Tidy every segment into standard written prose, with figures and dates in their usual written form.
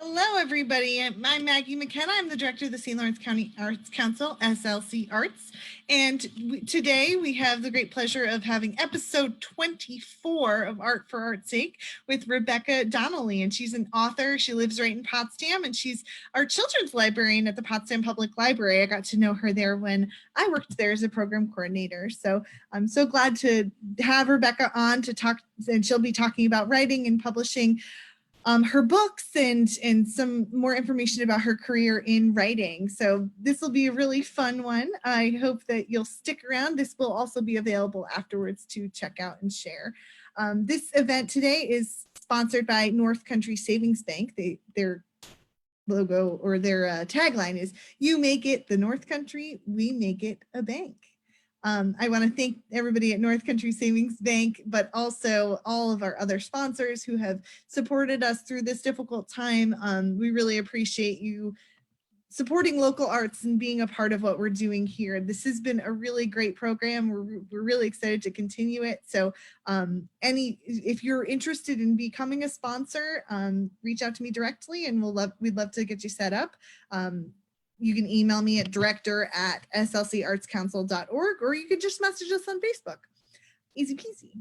Hello, everybody. I'm Maggie McKenna. I'm the director of the St. Lawrence County Arts Council, SLC Arts. And today we have the great pleasure of having episode 24 of Art for Art's Sake with Rebecca Donnelly. And she's an author. She lives right in Potsdam, and she's our children's librarian at the Potsdam Public Library. I got to know her there when I worked there as a program coordinator. So I'm so glad to have Rebecca on to talk, and she'll be talking about writing and publishing her books and some more information about her career in writing. So this will be a really fun one. I hope that you'll stick around. This will also be available afterwards to check out and share. This event today is sponsored by North Country Savings Bank. Their logo or their tagline is, "You make it the North Country, we make it a bank." I want to thank everybody at North Country Savings Bank, but also all of our other sponsors who have supported us through this difficult time. We really appreciate you supporting local arts and being a part of what we're doing here. This has been a really great program. We're really excited to continue it. So if you're interested in becoming a sponsor, reach out to me directly and we'd love to get you set up. You can email me at director@slcartscouncil.org, or you could just message us on Facebook. Easy peasy.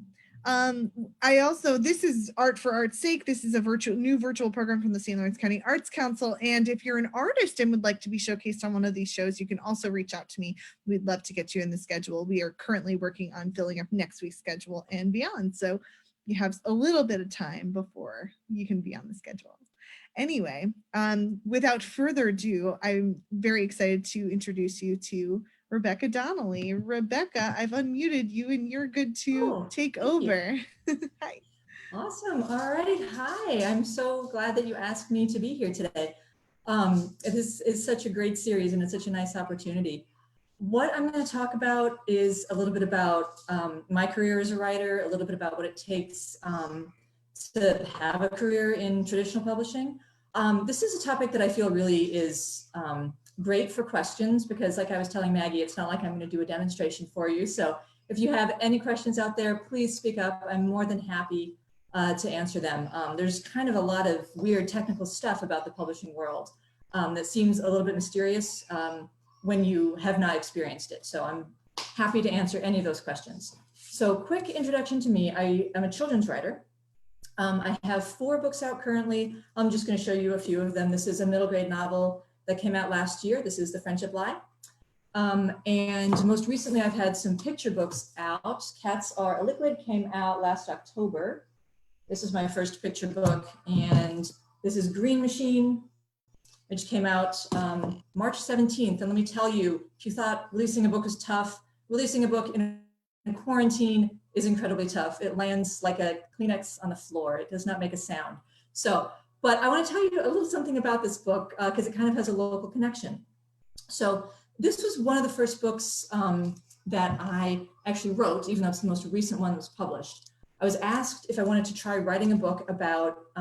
This is Art for Art's Sake. This is a new virtual program from the St. Lawrence County Arts Council. And if you're an artist and would like to be showcased on one of these shows, you can also reach out to me. We'd love to get you in the schedule. We are currently working on filling up next week's schedule and beyond. So you have a little bit of time before you can be on the schedule. Anyway, without further ado, I'm very excited to introduce you to Rebecca Donnelly. Rebecca, I've unmuted you and you're good to take over. Hi. Awesome. All righty. Hi. I'm so glad that you asked me to be here today. This is such a great series and it's such a nice opportunity. What I'm going to talk about is a little bit about my career as a writer, a little bit about what it takes to have a career in traditional publishing. This is a topic that I feel really is great for questions because, like I was telling Maggie, it's not like I'm going to do a demonstration for you. So if you have any questions out there, please speak up. I'm more than happy to answer them. There's kind of a lot of weird technical stuff about the publishing world that seems a little bit mysterious when you have not experienced it. So I'm happy to answer any of those questions. So quick introduction to me. I am a children's writer. I have 4 books out currently. I'm just going to show you a few of them. This is a middle grade novel that came out last year. This is The Friendship Lie. And most recently, I've had some picture books out. Cats Are a Liquid came out last October. This is my first picture book. And this is Green Machine, which came out March 17th. And let me tell you, if you thought releasing a book was tough, releasing a book in quarantine is incredibly tough. It lands like a Kleenex on the floor. It does not make a sound. So, but I want to tell you a little something about this book because it kind of has a local connection. So this was one of the first books that I actually wrote, even though it's the most recent one that was published. I was asked if I wanted to try writing a book about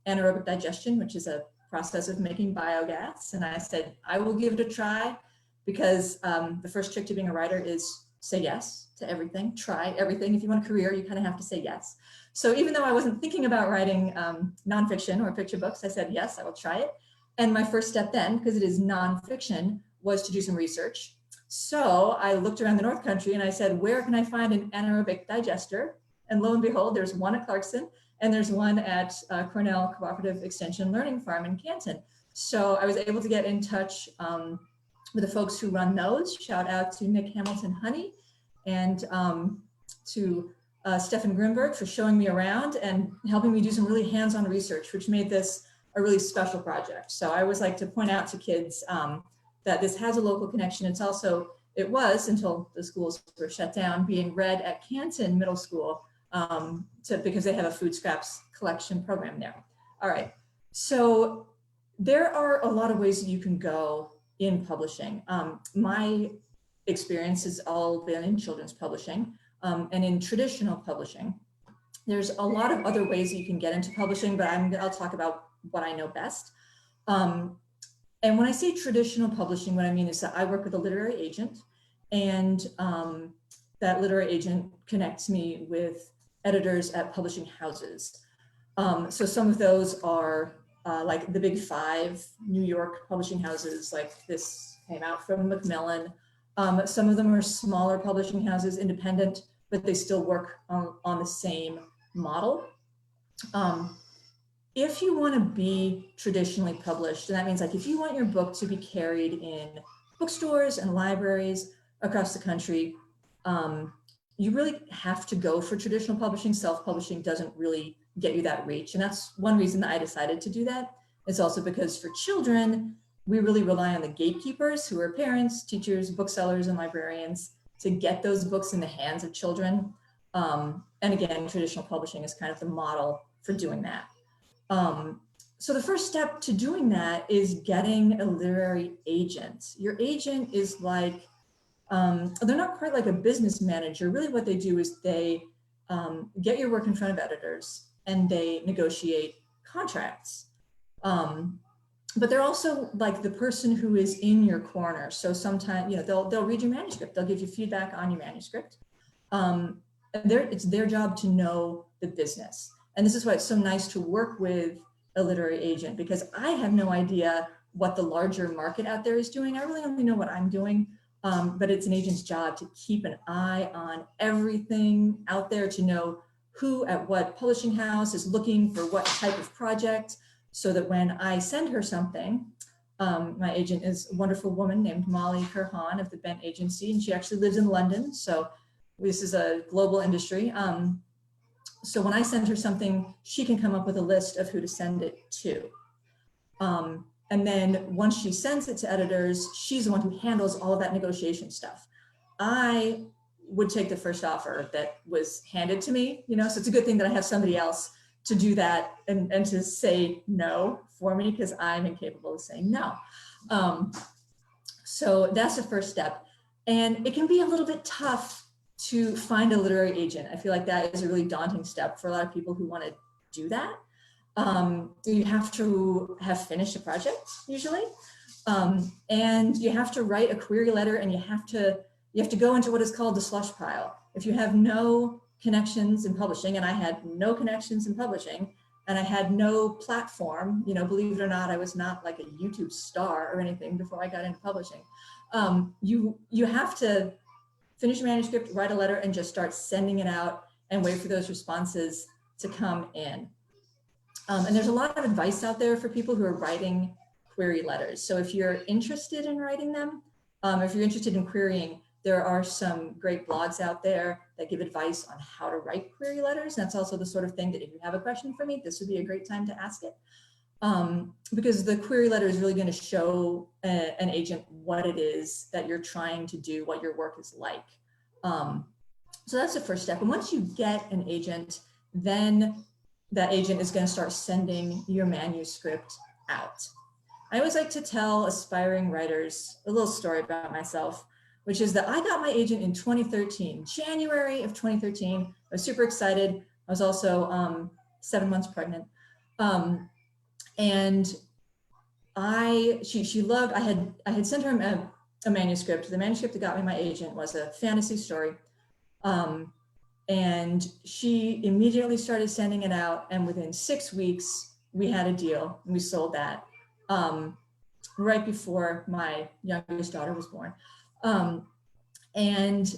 anaerobic digestion, which is a process of making biogas. And I said, I will give it a try because the first trick to being a writer is say yes to everything, try everything. If you want a career, you kind of have to say yes. So even though I wasn't thinking about writing nonfiction or picture books, I said, yes, I will try it. And my first step then, because it is nonfiction, was to do some research. So I looked around the North Country and I said, where can I find an anaerobic digester? And lo and behold, there's one at Clarkson and there's one at Cornell Cooperative Extension Learning Farm in Canton. So I was able to get in touch with the folks who run those. Shout out to Nick Hamilton Honey and to Stefan Grimberg for showing me around and helping me do some really hands-on research, which made this a really special project. So I always like to point out to kids that this has a local connection. It was until the schools were shut down, being read at Canton Middle School because they have a food scraps collection program there. All right, so there are a lot of ways that you can go in publishing. My experience has all been in children's publishing and in traditional publishing. There's a lot of other ways that you can get into publishing, but I'll talk about what I know best. And when I say traditional publishing, what I mean is that I work with a literary agent, and that literary agent connects me with editors at publishing houses. So some of those are like the big five New York publishing houses, like this came out from Macmillan. Some of them are smaller publishing houses, independent, but they still work on the same model. If you want to be traditionally published, and that means like if you want your book to be carried in bookstores and libraries across the country, you really have to go for traditional publishing. Self-publishing doesn't really get you that reach. And that's one reason that I decided to do that. It's also because for children, we really rely on the gatekeepers who are parents, teachers, booksellers, and librarians to get those books in the hands of children. And again, traditional publishing is kind of the model for doing that. So the first step to doing that is getting a literary agent. Your agent is like, they're not quite like a business manager. Really what they do is they get your work in front of editors and they negotiate contracts. But they're also like the person who is in your corner. So sometimes, they'll read your manuscript. They'll give you feedback on your manuscript. And it's their job to know the business. And this is why it's so nice to work with a literary agent, because I have no idea what the larger market out there is doing. I really only know what I'm doing. But it's an agent's job to keep an eye on everything out there, to know who at what publishing house is looking for what type of project, so that when I send her something, my agent is a wonderful woman named Molly Kerhan of the Bent Agency, and she actually lives in London. So this is a global industry. So when I send her something, she can come up with a list of who to send it to. And then once she sends it to editors, she's the one who handles all of that negotiation stuff. I would take the first offer that was handed to me, so it's a good thing that I have somebody else to do that and to say no for me, because I'm incapable of saying no. So that's the first step. And it can be a little bit tough to find a literary agent. I feel like that is a really daunting step for a lot of people who want to do that. You have to have finished a project usually, and you have to write a query letter, and you have to go into what is called the slush pile. If you have no connections in publishing, and I had no connections in publishing, and I had no platform, believe it or not, I was not like a YouTube star or anything before I got into publishing. You have to finish your manuscript, write a letter, and just start sending it out and wait for those responses to come in. And there's a lot of advice out there for people who are writing query letters. So if you're interested in writing them, if you're interested in querying, there are some great blogs out there that give advice on how to write query letters. That's also the sort of thing that if you have a question for me, this would be a great time to ask it. Because the query letter is really going to show an agent what it is that you're trying to do, what your work is like. So that's the first step. And once you get an agent, then that agent is going to start sending your manuscript out. I always like to tell aspiring writers a little story about myself, which is that I got my agent in 2013, January of 2013. I was super excited. I was also 7 months pregnant. And she loved, I had sent her a manuscript. The manuscript that got me my agent was a fantasy story. And she immediately started sending it out. And within 6 weeks, we had a deal and we sold that right before my youngest daughter was born. And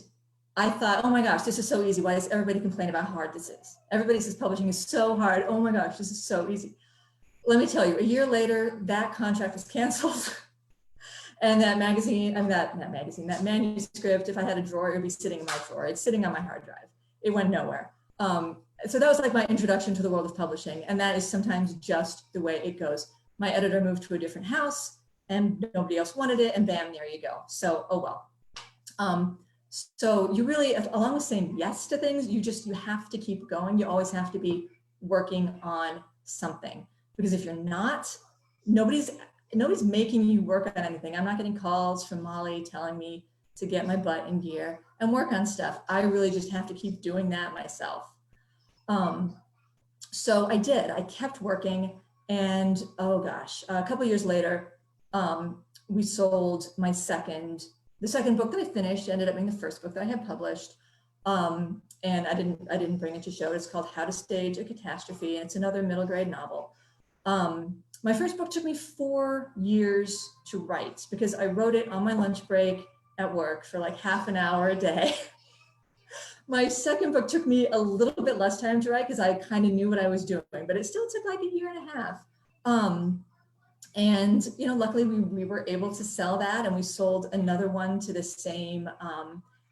I thought, oh my gosh, this is so easy. Why does everybody complain about how hard this is? Everybody says publishing is so hard. Oh my gosh, this is so easy. Let me tell you, a year later, that contract was canceled. And that manuscript, if I had a drawer, it would be sitting in my drawer. It's sitting on my hard drive. It went nowhere. So that was like my introduction to the world of publishing. And that is sometimes just the way it goes. My editor moved to a different house and nobody else wanted it, and bam, there you go. So, oh well. So you really, along with saying yes to things, you have to keep going. You always have to be working on something, because if you're not, nobody's making you work on anything. I'm not getting calls from Molly telling me to get my butt in gear and work on stuff. I really just have to keep doing that myself. So I did. I kept working, and oh gosh, a couple of years later, we sold the second book that I finished. Ended up being the first book that I had published. And I didn't bring it to show. It's called How to Stage a Catastrophe, and it's another middle grade novel. my first book took me 4 years to write because I wrote it on my lunch break at work for like half an hour a day. My second book took me a little bit less time to write because I kind of knew what I was doing, but it still took like a year and a half. And, you know, luckily we were able to sell that, and we sold another one to the same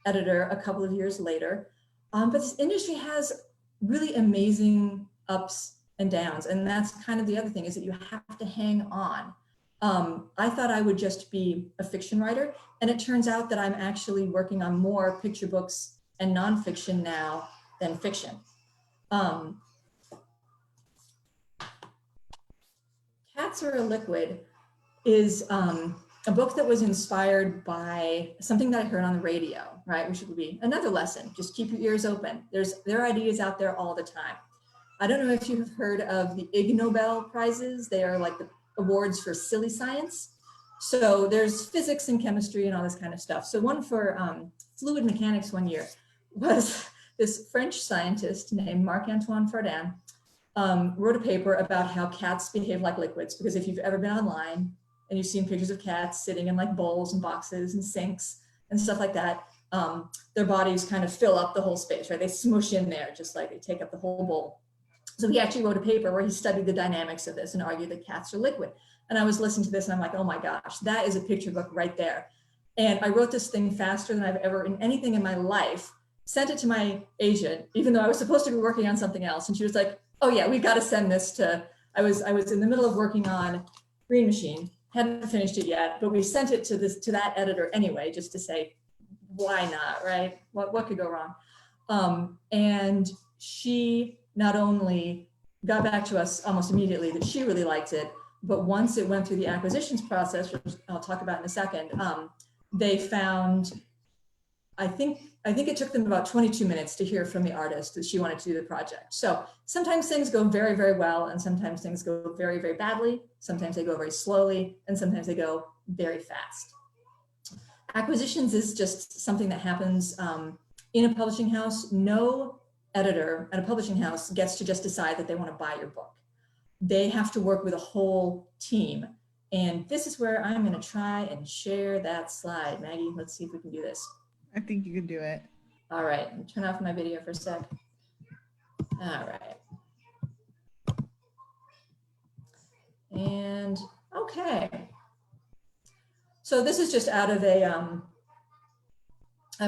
editor a couple of years later. But this industry has really amazing ups and downs. And that's kind of the other thing, is that you have to hang on. I thought I would just be a fiction writer, and it turns out that I'm actually working on more picture books and nonfiction now than fiction. Cats Are a Liquid is a book that was inspired by something that I heard on the radio, right? Which would be another lesson, just keep your ears open. There are ideas out there all the time. I don't know if you have heard of the Ig Nobel Prizes. They are like the awards for silly science. So there's physics and chemistry and all this kind of stuff. So one for fluid mechanics one year was this French scientist named Marc-Antoine Fardin wrote a paper about how cats behave like liquids. Because if you've ever been online and you've seen pictures of cats sitting in like bowls and boxes and sinks and stuff like that, their bodies kind of fill up the whole space, right? They smush in there, just like they take up the whole bowl. So he actually wrote a paper where he studied the dynamics of this and argued that cats are liquid. And I was listening to this and I'm like, oh my gosh, that is a picture book right there. And I wrote this thing faster than I've ever in anything in my life, sent it to my agent, even though I was supposed to be working on something else. And she was like, oh yeah, we've got to send this to, I was in the middle of working on Green Machine, hadn't finished it yet, but we sent it to that editor anyway, just to say, why not, right? What could go wrong? And she not only got back to us almost immediately that she really liked it, but once it went through the acquisitions process, which I'll talk about in a second, they found, I think it took them about 22 minutes to hear from the artist that she wanted to do the project. So sometimes things go very, very well, and sometimes things go very, very badly. Sometimes they go very slowly, and sometimes they go very fast. Acquisitions is just something that happens in a publishing house. No editor at a publishing house gets to just decide that they want to buy your book. They have to work with a whole team. And this is where I'm going to try and share that slide. Maggie, let's see if we can do this. I think you can do it. All right, turn off my video for a sec. All right. And okay. So this is just out of a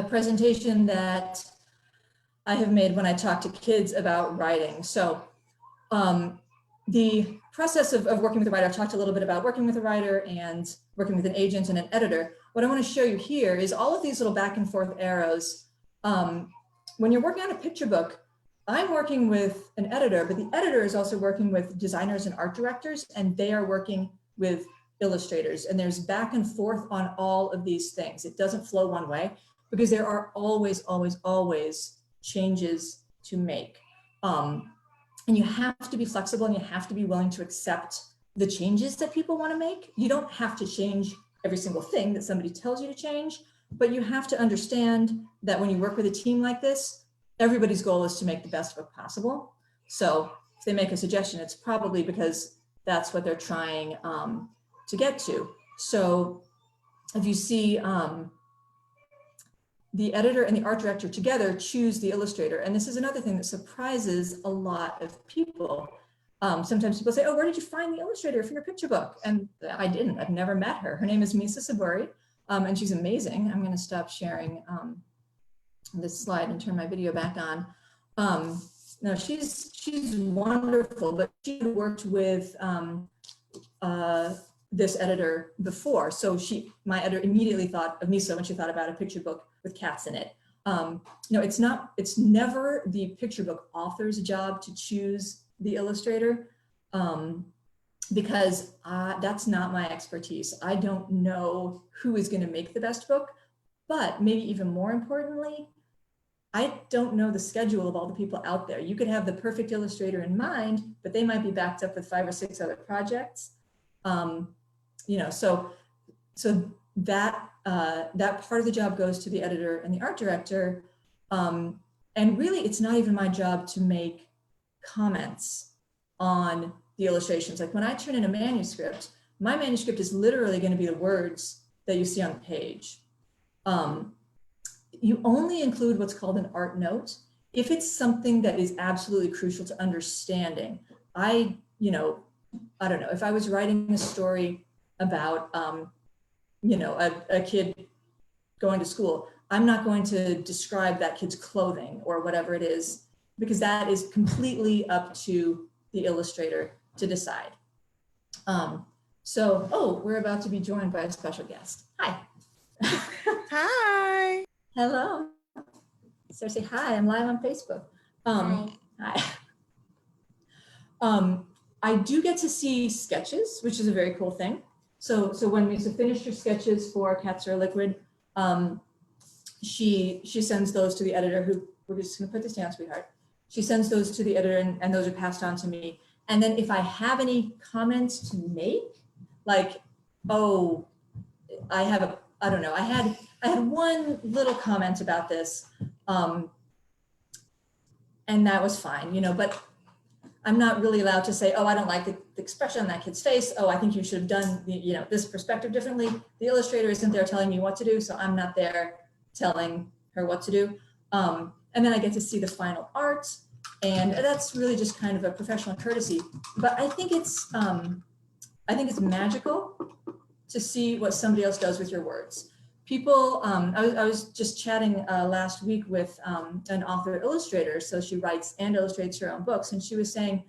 presentation that I have made when I talk to kids about writing. So the process of working with a writer, I've talked a little bit about working with a writer and working with an agent and an editor. What I want to show you here is all of these little back and forth arrows. When you're working on a picture book, I'm working with an editor, but the editor is also working with designers and art directors, and they are working with illustrators. And there's back and forth on all of these things. It doesn't flow one way because there are always, always, always changes to make. And you have to be flexible, and you have to be willing to accept the changes that people want to make. You don't have to change every single thing that somebody tells you to change, but you have to understand that when you work with a team like this, everybody's goal is to make the best book possible. So if they make a suggestion, it's probably because that's what they're trying to get to. So if you see the editor and the art director together choose the illustrator. And this is another thing that surprises a lot of people. Sometimes people say, oh, where did you find the illustrator for your picture book? And I didn't, I've never met her. Her name is Misa Saburi, and she's amazing. I'm gonna stop sharing this slide and turn my video back on. No, she's wonderful, but she had worked with this editor before. So my editor immediately thought of Misa when she thought about a picture book with cats in it. No, it's never the picture book author's job to choose the illustrator, because that's not my expertise. I don't know who is going to make the best book, but maybe even more importantly, I don't know the schedule of all the people out there. You could have the perfect illustrator in mind, but they might be backed up with 5 or 6 other projects. You know, so that part of the job goes to the editor and the art director. And really, it's not even my job to make comments on the illustrations. Like when I turn in a manuscript, my manuscript is literally going to be the words that you see on the page. You only include what's called an art note if it's something that is absolutely crucial to understanding. I don't know, if I was writing a story about, a kid going to school, I'm not going to describe that kid's clothing or whatever it is, because that is completely up to the illustrator to decide. We're about to be joined by a special guest. Hi. Hi. Hello. So say hi, I'm live on Facebook. Hi. I do get to see sketches, which is a very cool thing. So when Lisa finished her sketches for Cats Are Liquid, she sends those to the editor, who, we're just gonna put this down, sweetheart. She sends those to the editor, and those are passed on to me. And then if I have any comments to make, like, oh, I had one little comment about this, and that was fine, but I'm not really allowed to say, oh, I don't like the expression on that kid's face. Oh, I think you should have done this perspective differently. The illustrator isn't there telling me what to do, so I'm not there telling her what to do. And then I get to see the final art, and that's really just kind of a professional courtesy. But I think it's magical to see what somebody else does with your words. People, I was just chatting last week with an author illustrator. So she writes and illustrates her own books. And she was saying,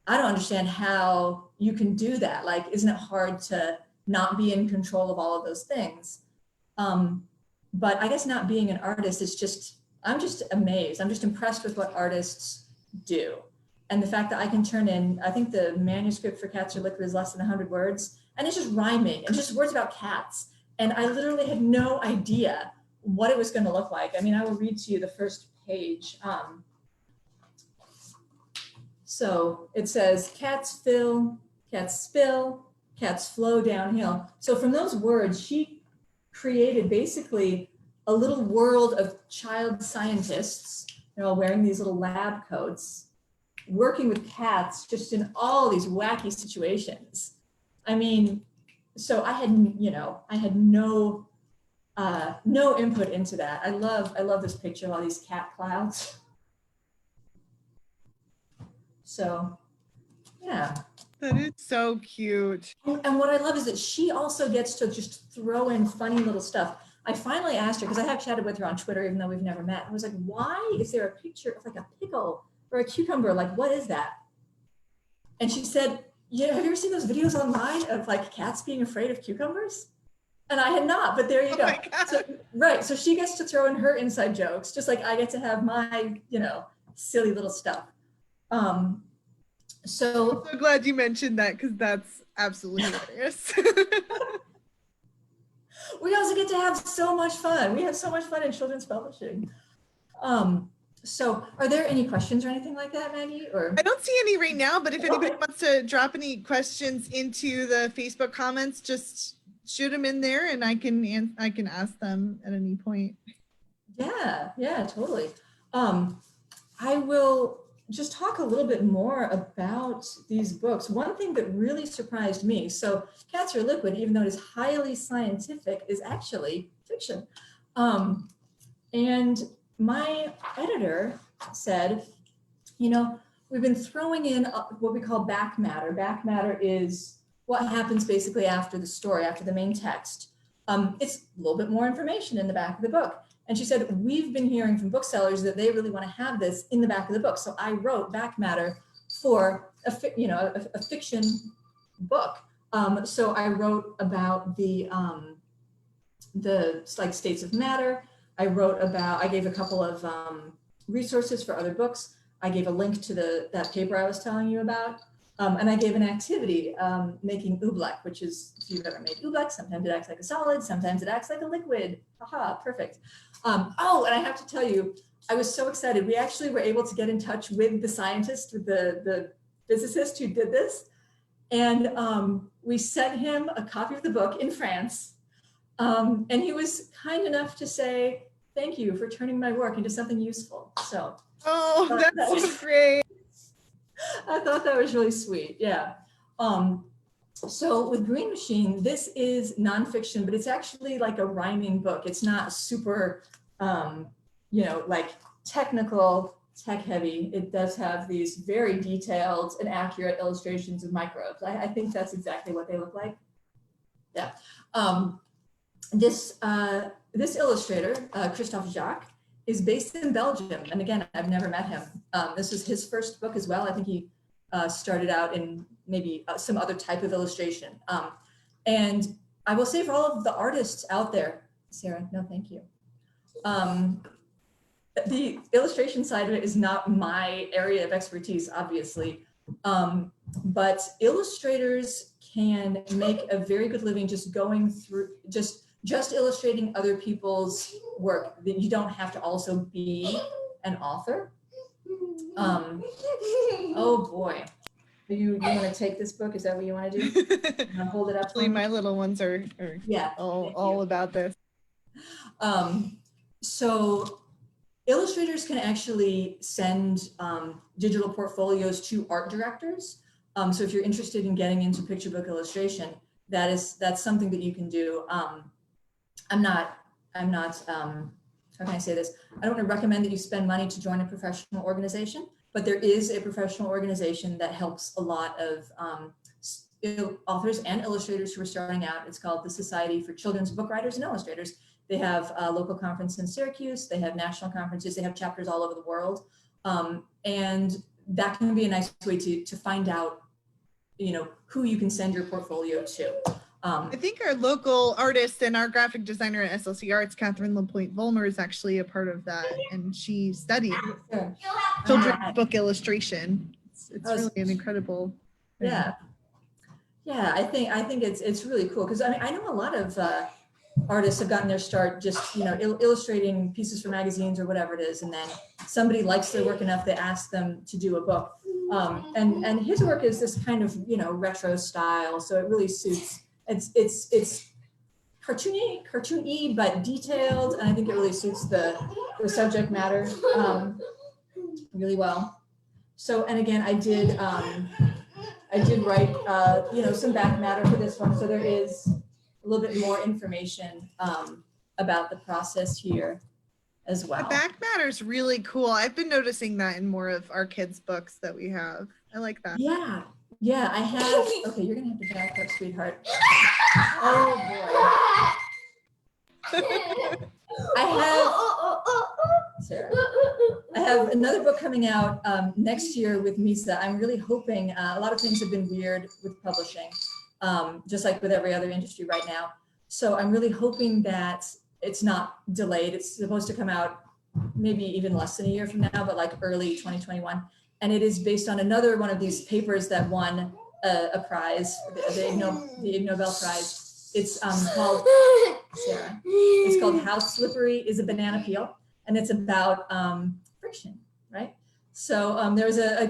I don't understand how you can do that. Like, isn't it hard to not be in control of all of those things? But I guess not being an artist is I'm just amazed. I'm just impressed with what artists do. And the fact that I can turn in, I think the manuscript for Cats Are Liquid is less than 100 words. And it's just rhyming and just words about cats. And I literally had no idea what it was going to look like. I mean, I will read to you the first page. So it says, cats fill, cats spill, cats flow downhill. So from those words, she created basically a little world of child scientists. They're all wearing these little lab coats, working with cats just in all these wacky situations. I mean, so I had no input into that. I love this picture of all these cat clouds. So, yeah. That is so cute. And what I love is that she also gets to just throw in funny little stuff. I finally asked her, because I have chatted with her on Twitter, even though we've never met. I was like, why is there a picture of like a pickle or a cucumber? Like, what is that? And she said, yeah, have you ever seen those videos online of like cats being afraid of cucumbers? And I had not, but there you go. So, right, so she gets to throw in her inside jokes, just like I get to have my, silly little stuff. So I'm so glad you mentioned that, because that's absolutely hilarious. We also get to have so much fun. We have so much fun in children's publishing. So are there any questions or anything like that, Maggie? Or I don't see any right now, but if anybody wants to drop any questions into the Facebook comments, just shoot them in there and I can ask them at any point. Yeah, totally. I will just talk a little bit more about these books. One thing that really surprised me, so Cats Are Liquid, even though it is highly scientific, is actually fiction. And my editor said, we've been throwing in what we call back matter. Back matter is what happens basically after the story, after the main text. It's a little bit more information in the back of the book. And she said, we've been hearing from booksellers that they really want to have this in the back of the book. So I wrote back matter for a fiction book. So I wrote about the like states of matter. I gave a couple of resources for other books. I gave a link to that paper I was telling you about. And I gave an activity, making oobleck, which is, if you've ever made oobleck, sometimes it acts like a solid, sometimes it acts like a liquid. Haha, perfect. And I have to tell you, I was so excited. We actually were able to get in touch with the scientist, with the physicist who did this. And we sent him a copy of the book in France. And he was kind enough to say, thank you for turning my work into something useful. So. Oh, that's so great. I thought that was really sweet. Yeah. So with Green Machine, this is nonfiction, but it's actually like a rhyming book. It's not super, like technical, tech heavy. It does have these very detailed and accurate illustrations of microbes. I think that's exactly what they look like. Yeah. This illustrator, Christophe Jacques, is based in Belgium. And again, I've never met him. This is his first book as well. I think he started out in maybe some other type of illustration. And I will say for all of the artists out there, Sarah, no, thank you. The illustration side of it is not my area of expertise, obviously. But illustrators can make a very good living just going through, just illustrating other people's work. That you don't have to also be an author. Oh boy. You want to take this book? Is that what you want to do? Hold it up. Actually, my little ones are yeah, all about this. So illustrators can actually send digital portfolios to art directors. So if you're interested in getting into picture book illustration, that's something that you can do. I'm not, how can I say this? I don't want to recommend that you spend money to join a professional organization, but there is a professional organization that helps a lot of authors and illustrators who are starting out. It's called the Society for Children's Book Writers and Illustrators. They have a local conference in Syracuse. They have national conferences. They have chapters all over the world. And that can be a nice way to find out, who you can send your portfolio to. I think our local artist and our graphic designer at SLC Arts, Catherine LaPointe-Volmer, is actually a part of that, and she studied children's book illustration. It's really an incredible thing. Yeah. I think it's really cool because I know a lot of artists have gotten their start just illustrating pieces for magazines or whatever it is, and then somebody likes their work enough they ask them to do a book. And his work is this kind of retro style, so it really suits. It's cartoony, but detailed, and I think it really suits the subject matter really well. So, and again, I did write some back matter for this one, so there is a little bit more information about the process here as well. The back matter is really cool. I've been noticing that in more of our kids' books that we have. I like that. Yeah, I have. Okay, you're gonna have to back up, sweetheart. Oh boy. Sarah. I have another book coming out next year with Misa. I'm really hoping, a lot of things have been weird with publishing, just like with every other industry right now. So I'm really hoping that it's not delayed. It's supposed to come out maybe even less than a year from now, but like early 2021. And it is based on another one of these papers that won a prize, the Ig Nobel Prize. It's called, Sarah, it's called How Slippery is a Banana Peel? And it's about friction, right? So there was a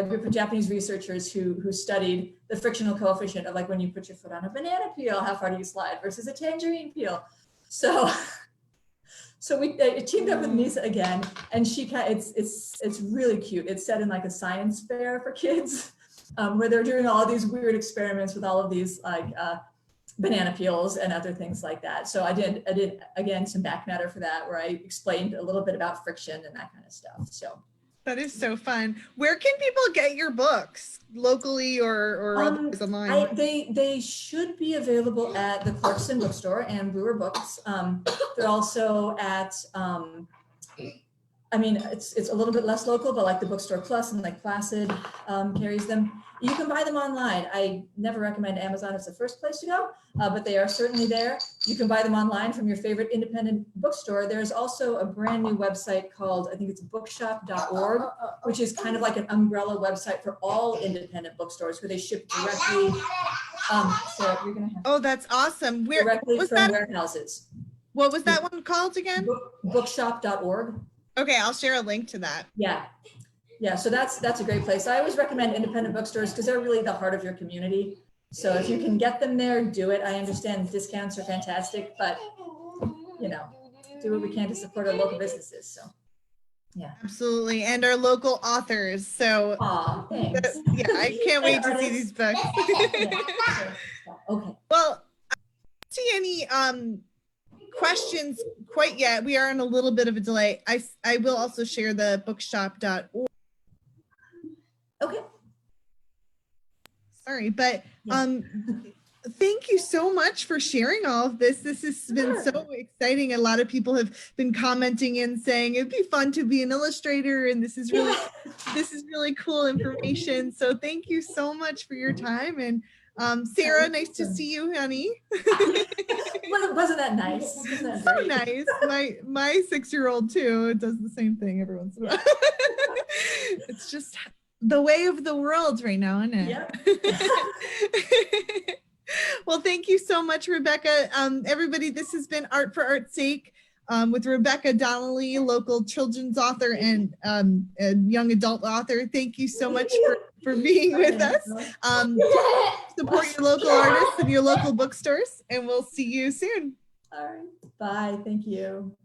group of Japanese researchers who studied the frictional coefficient of like when you put your foot on a banana peel, how far do you slide versus a tangerine peel? So we teamed up with Misa again, and it's really cute. It's set in like a science fair for kids, where they're doing all these weird experiments with all of these like banana peels and other things like that. So I did again some back matter for that, where I explained a little bit about friction and that kind of stuff. So that is so fun. Where can people get your books, locally or otherwise online? They should be available at the Clarkson Bookstore and Brewer Books. They're also at it's a little bit less local, but like the Bookstore Plus and like Placid carries them. You can buy them online. I never recommend Amazon as the first place to go, but they are certainly there. You can buy them online from your favorite independent bookstore. There's also a brand new website called, I think it's bookshop.org, which is kind of like an umbrella website for all independent bookstores where they ship directly. So you're gonna have that's awesome. Directly from warehouses. What was that one called again? Bookshop.org. Okay, I'll share a link to that. Yeah, so that's a great place. I always recommend independent bookstores because they're really the heart of your community. So if you can get them there, do it. I understand discounts are fantastic, but do what we can to support our local businesses. So Yeah. Absolutely. And our local authors. So Aw, thanks. yeah, I can't wait to see these books. Okay. Well, I don't see any questions quite yet. We are in a little bit of a delay. I will also share the bookshop.org. Okay. Sorry, but Yeah. thank you so much for sharing all of this. This has been so exciting. A lot of people have been commenting and saying it'd be fun to be an illustrator, and this is really cool information. So thank you so much for your time. And Sarah, nice to see you, honey. Wasn't that nice? Wasn't that So great? nice. My 6-year-old too, it does the same thing every once in a while. It's just the way of the world right now, isn't it? Yep. Well, thank you so much, Rebecca. Everybody, this has been Art for Art's Sake with Rebecca Donnelly, local children's author and a young adult author. Thank you so much for being with us. Support your local artists and your local bookstores, and we'll see you soon. All right. Bye. Thank you.